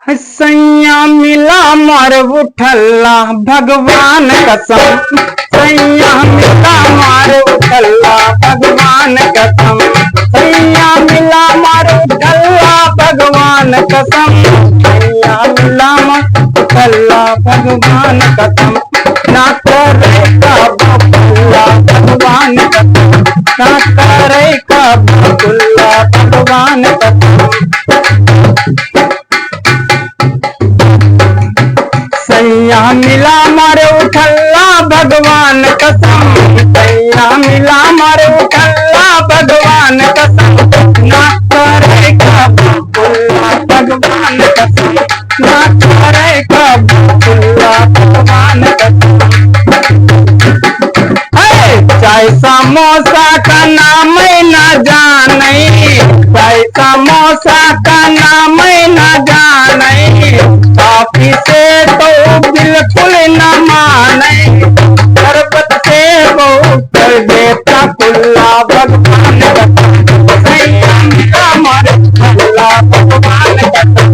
सैया मिला मार उठल्ला भगवान कसम। सैया मिला मार उठल्ला भगवान कसम। सैया मिला मार उठल्ला भगवान कसम। सैया मिला मार उठल्ला भगवान कसम। ना करे का बकुल्ला भगवान कसम। ना करे का बकुल्ला भगवान कसम। सैया मिला मारे उठल्ला भगवान कसम। सैया मिला मारे उठल्ला भगवान कसम। ना करे का बकुल्ला भगवान कसम। ना करे का बकुल्ला भगवान कसम। चाय समोसा का नाम न जाने। चाय समोसा का नाम न जाने। काफी से तो बिल्कुल न माने। शरबत से वो कर देता कुल्ला भगवान कसम। सैया मिला मारे उठल्ला भगवान कसम।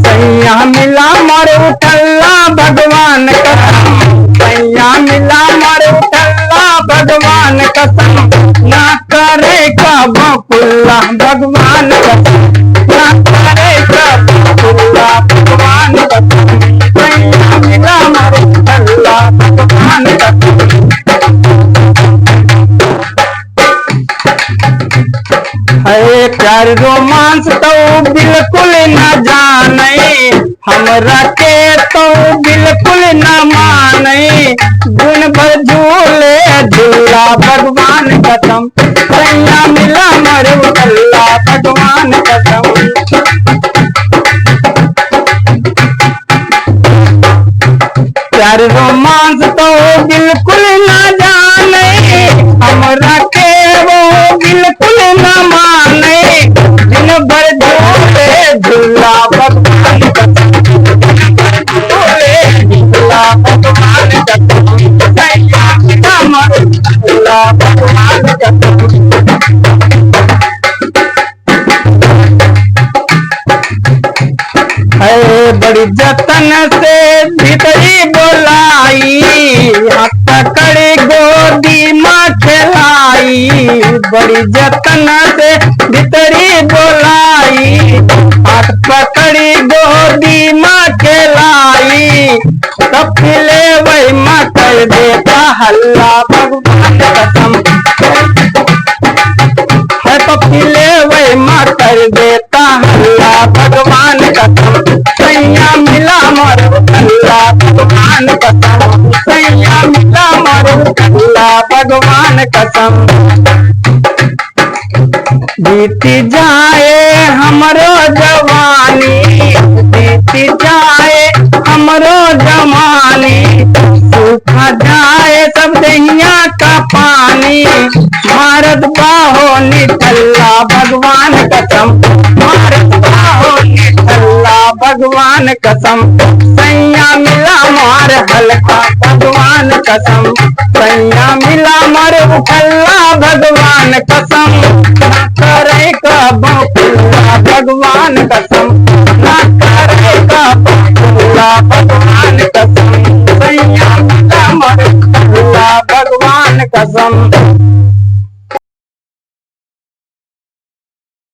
सैया मिला मारे उठल्ला भगवान कसम। सैया मिला मारे उठल्ला भगवान कसम। ना करे का बकुल्ला भगवान कसम। ना करे का बकुल्ला भगवान कसम। सैया मिला मारे उठल्ला भगवान कसम। है प्यार रोमांस तो बिल्कुल न जाने। हमरा के तो बिल्कुल न माने। गुण भर झूले झूला भगवान कसम। सैया मिला मारे उठल्ला भगवान कसम। प्यार रोमांस तो बिल्कुल न जाने। हमरा के वो बिल्कुल न माने। दिन भर झूले झूला भगवान कसम। झूले झूला भगवान कसम। सैया मिला मारे उठल्ला भगवान कसम। है बड़ी जतन से भीतरी बोलाई। हाथ पकड़ी गोदी माँ खिलाई। बड़ी जतन से भीतरी बोलाई। हाथ पकड़ी गोदी माँ खिलाई। कपिले वही माँ कर देता हल्ला भगवान कसम। है कपिले वही माँ कर देता हल्ला भगवान कसम। सैया मिला मारे उठल्ला भगवान कसम। सैया मिला मारे उठल्ला भगवान कसम। बीती जाए हमरो जवानी। बीती जाए हमरो जवानी। सूखा जाए सब दहिया का पानी। मारत बाहो निठल्ला भगवान कसम। मारत बाहो निठल्ला भगवान कसम। सैया मिला मार हल्का भगवान कसम। सैया मिला मार उठल्ला भगवान कसम।